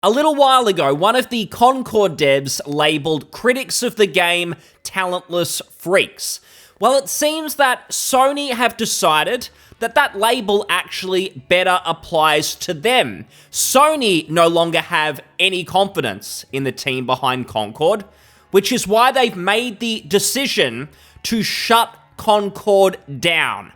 A little while ago, one of the Concord devs labeled critics of the game talentless freaks. Well, it seems that Sony have decided that that label actually better applies to them. Sony no longer have any confidence in the team behind Concord, which is why they've made the decision to shut Concord down.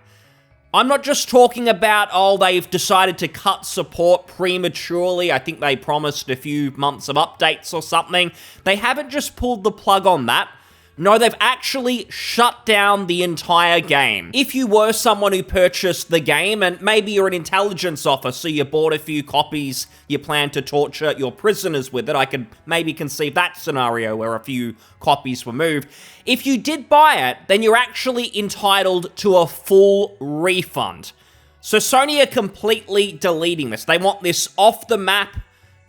I'm not just talking about, they've decided to cut support prematurely. I think they promised a few months of updates or something. They haven't just pulled the plug on that. No, they've actually shut down the entire game. If you were someone who purchased the game, and maybe you're an intelligence officer, you bought a few copies, you plan to torture your prisoners with it, I could maybe conceive that scenario where a few copies were moved. If you did buy it, then you're actually entitled to a full refund. So Sony are completely deleting this. They want this off the map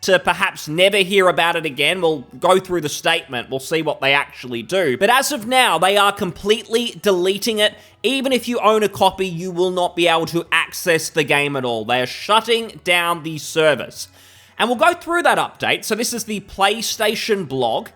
to perhaps never hear about it again. We'll go through the statement, we'll see what they actually do. But as of now, they are completely deleting it. Even if you own a copy, you will not be able to access the game at all. They are shutting down the service. And we'll go through that update. So this is the PlayStation blog,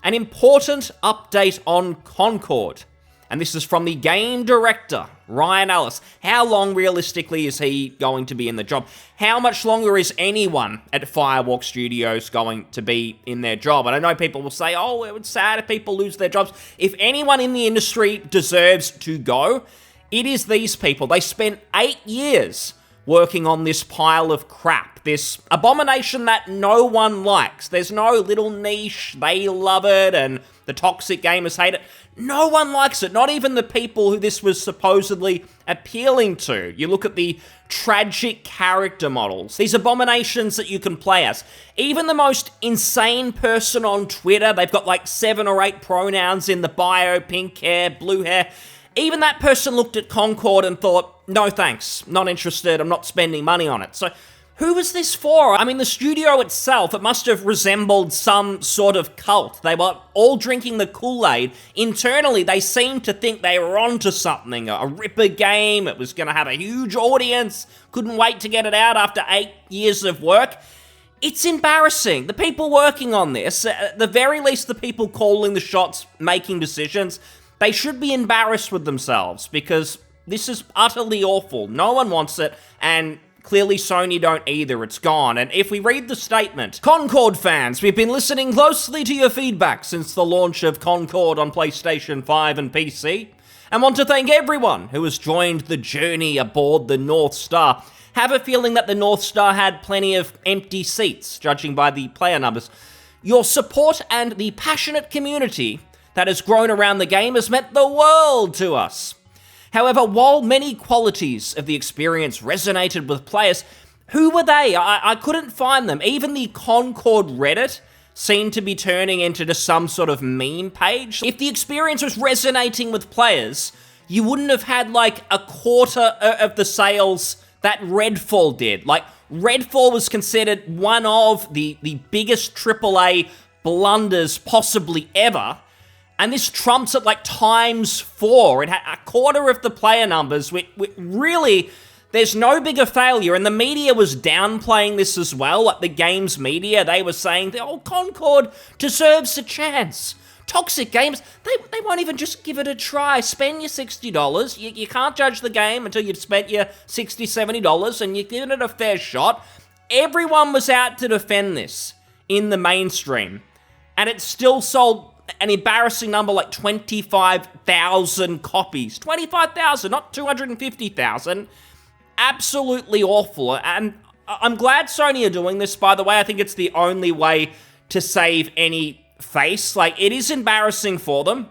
an important update on Concord. And this is from the game director, Ryan Ellis. How long, realistically, is he going to be in the job? How much longer is anyone at Firewalk Studios going to be in their job? And I know people will say, it's sad if people lose their jobs. If anyone in the industry deserves to go, it is these people. They spent 8 years working on this pile of crap, this abomination that no one likes. There's no little niche, they love it, and the toxic gamers hate it. No one likes it, not even the people who this was supposedly appealing to. You look at the tragic character models, these abominations that you can play as. Even the most insane person on Twitter, they've got like 7 or 8 pronouns in the bio, pink hair, blue hair. Even that person looked at Concord and thought, no thanks, not interested, I'm not spending money on it. So who was this for? I mean, the studio itself, it must have resembled some sort of cult. They were all drinking the Kool-Aid. Internally, they seemed to think they were onto something, a ripper game. It was going to have a huge audience. Couldn't wait to get it out after 8 years of work. It's embarrassing. The people working on this, at the very least the people calling the shots, making decisions, they should be embarrassed with themselves because this is utterly awful. No one wants it, and clearly Sony don't either. It's gone. And if we read the statement, Concord fans, we've been listening closely to your feedback since the launch of Concord on PlayStation 5 and PC, and want to thank everyone who has joined the journey aboard the North Star. Have a feeling that the North Star had plenty of empty seats, judging by the player numbers. Your support and the passionate community that has grown around the game has meant the world to us. However, while many qualities of the experience resonated with players, who were they? I couldn't find them. Even the Concord Reddit seemed to be turning into just some sort of meme page. If the experience was resonating with players, you wouldn't have had like a quarter of the sales that Redfall did. Like, Redfall was considered one of the biggest AAA blunders possibly ever. And this trumps it like ×4. It had a quarter of the player numbers. Really, there's no bigger failure. And the media was downplaying this as well. Like the games media, they were saying, Concord deserves a chance. Toxic games, they won't even just give it a try. Spend your $60. You can't judge the game until you've spent your $60, $70 and you've given it a fair shot. Everyone was out to defend this in the mainstream. And it still sold an embarrassing number like 25,000 copies. 25,000, not 250,000. Absolutely awful. And I'm glad Sony are doing this, by the way. I think it's the only way to save any face. Like, it is embarrassing for them,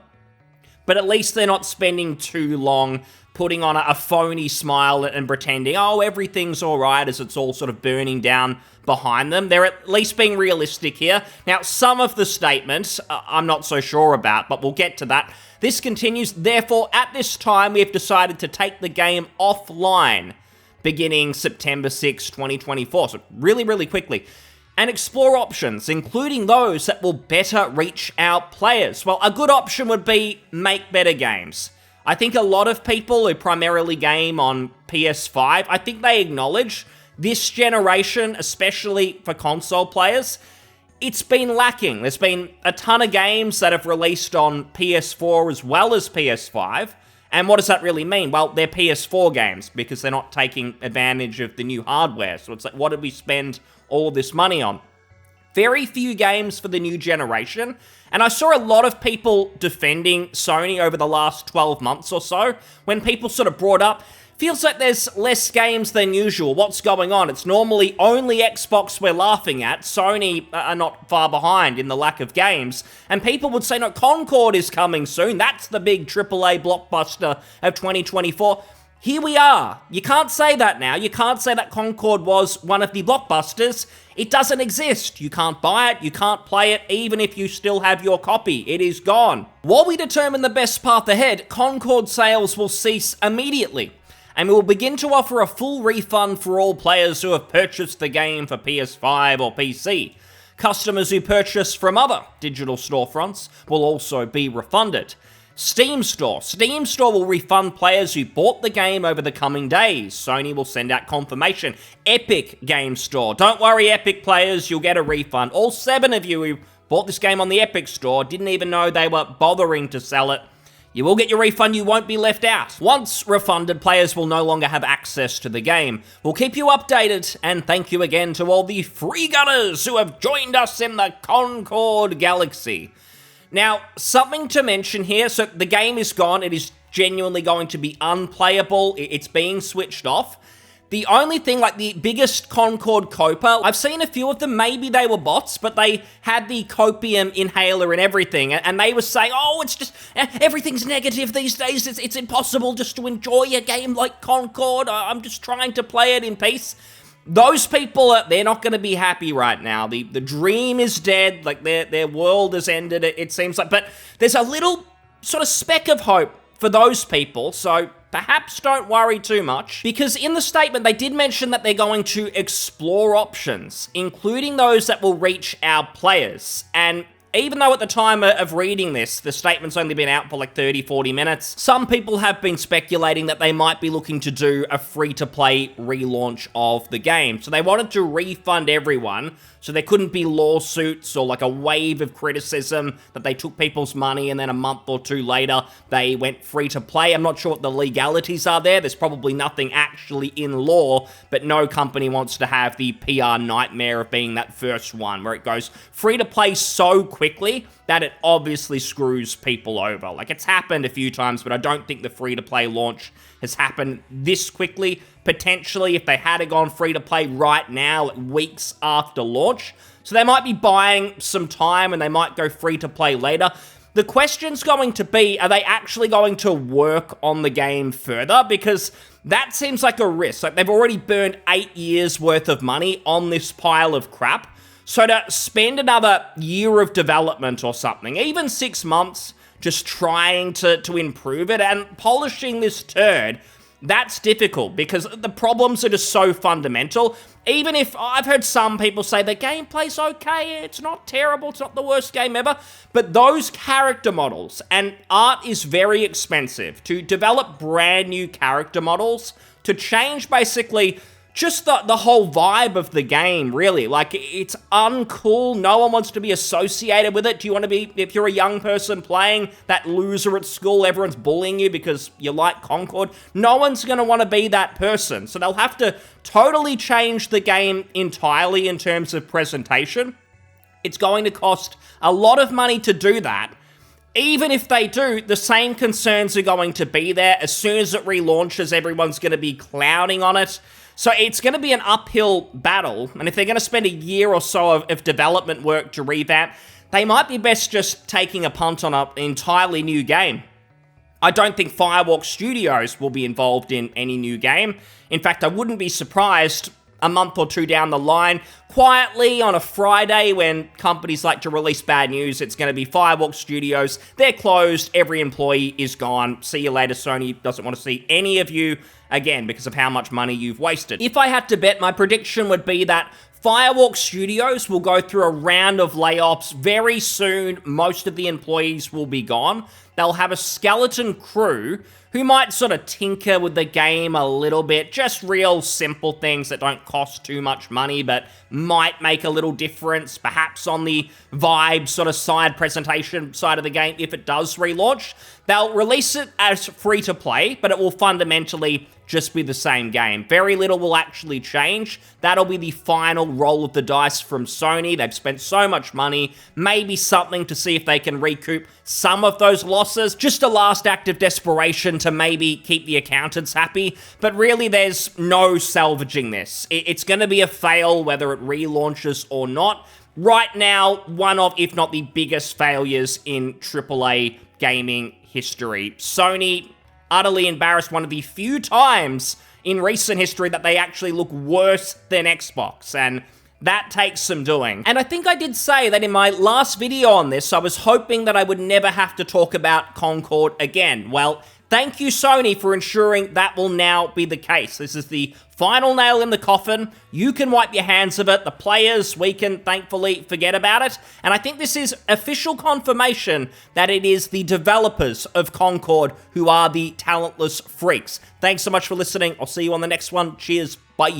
but at least they're not spending too long putting on a phony smile and pretending, everything's all right, as it's all sort of burning down behind them. They're at least being realistic here. Now, some of the statements I'm not so sure about, but we'll get to that. This continues, therefore, at this time, we have decided to take the game offline beginning September 6, 2024. So really, really quickly. And explore options, including those that will better reach our players. Well, a good option would be make better games. I think a lot of people who primarily game on PS5, I think they acknowledge this generation, especially for console players, it's been lacking. There's been a ton of games that have released on PS4 as well as PS5. And what does that really mean? Well, they're PS4 games because they're not taking advantage of the new hardware. So it's like, what did we spend all this money on? Very few games for the new generation. And I saw a lot of people defending Sony over the last 12 months or so when people sort of brought up, feels like there's less games than usual. What's going on? It's normally only Xbox we're laughing at. Sony are not far behind in the lack of games. And people would say, no, Concord is coming soon. That's the big AAA blockbuster of 2024. Here we are. You can't say that now. You can't say that Concord was one of the blockbusters. It doesn't exist. You can't buy it. You can't play it, even if you still have your copy. It is gone. While we determine the best path ahead, Concord sales will cease immediately, and we will begin to offer a full refund for all players who have purchased the game for PS5 or PC. Customers who purchase from other digital storefronts will also be refunded. Steam Store will refund players who bought the game over the coming days. Sony will send out confirmation. Epic Game Store. Don't worry, Epic players, you'll get a refund. All 7 of you who bought this game on the Epic Store didn't even know they were bothering to sell it. You will get your refund, you won't be left out. Once refunded, players will no longer have access to the game. We'll keep you updated, and thank you again to all the free gunners who have joined us in the Concord galaxy. Now, something to mention here, so the game is gone, it is genuinely going to be unplayable, it's being switched off. The only thing, like the biggest Concord coper, I've seen a few of them, maybe they were bots, but they had the copium inhaler and everything, and they were saying, oh, it's just, everything's negative these days, it's impossible just to enjoy a game like Concord, I'm just trying to play it in peace. Those people, they're not going to be happy right now. The dream is dead, like their world has ended, it seems like, but there's a little sort of speck of hope for those people, so perhaps don't worry too much, because in the statement they did mention that they're going to explore options, including those that will reach our players, and even though at the time of reading this, the statement's only been out for like 30-40 minutes, some people have been speculating that they might be looking to do a free-to-play relaunch of the game. So they wanted to refund everyone, so there couldn't be lawsuits or like a wave of criticism that they took people's money and then a month or two later they went free-to-play. I'm not sure what the legalities are there. There's probably nothing actually in law, but no company wants to have the PR nightmare of being that first one where it goes free-to-play so quickly that it obviously screws people over. Like, it's happened a few times, but I don't think the free-to-play launch has happened this quickly. Potentially, if they had gone free-to-play right now, weeks after launch. So they might be buying some time and they might go free-to-play later. The question's going to be, are they actually going to work on the game further? Because that seems like a risk. Like, they've already burned 8 years worth of money on this pile of crap. So to spend another year of development or something, even 6 months, just trying to improve it and polishing this turd, that's difficult because the problems are just so fundamental. Even if I've heard some people say the gameplay's okay, it's not terrible, it's not the worst game ever, but those character models, and art is very expensive, to develop brand new character models, to change basically just the whole vibe of the game, really. Like, it's uncool. No one wants to be associated with it. Do you want to be, if you're a young person playing, that loser at school, everyone's bullying you because you like Concord? No one's going to want to be that person. So they'll have to totally change the game entirely in terms of presentation. It's going to cost a lot of money to do that. Even if they do, the same concerns are going to be there. As soon as it relaunches, everyone's going to be clowning on it. So it's going to be an uphill battle, and if they're going to spend a year or so of development work to revamp, they might be best just taking a punt on an entirely new game. I don't think Firewalk Studios will be involved in any new game. In fact, I wouldn't be surprised a month or two down the line, quietly on a Friday when companies like to release bad news, it's going to be Firewalk Studios. They're closed. Every employee is gone. See you later. Sony doesn't want to see any of you again because of how much money you've wasted. If I had to bet, my prediction would be that Firewalk Studios will go through a round of layoffs very soon. Most of the employees will be gone. They'll have a skeleton crew who might sort of tinker with the game a little bit, just real simple things that don't cost too much money, but might make a little difference, perhaps on the vibe sort of side presentation side of the game if it does relaunch. They'll release it as free-to-play, but it will fundamentally just be the same game. Very little will actually change. That'll be the final roll of the dice from Sony. They've spent so much money, maybe something to see if they can recoup some of those losses. Just a last act of desperation to maybe keep the accountants happy, but really there's no salvaging this. It's going to be a fail whether it relaunches or not. Right now, one of, if not the biggest failures in AAA gaming history. Sony utterly embarrassed, one of the few times in recent history that they actually look worse than Xbox, and that takes some doing. And I think I did say that in my last video on this, I was hoping that I would never have to talk about Concord again. Well, thank you, Sony, for ensuring that will now be the case. This is the final nail in the coffin. You can wipe your hands of it. The players, we can thankfully forget about it. And I think this is official confirmation that it is the developers of Concord who are the talentless freaks. Thanks so much for listening. I'll see you on the next one. Cheers. Bye.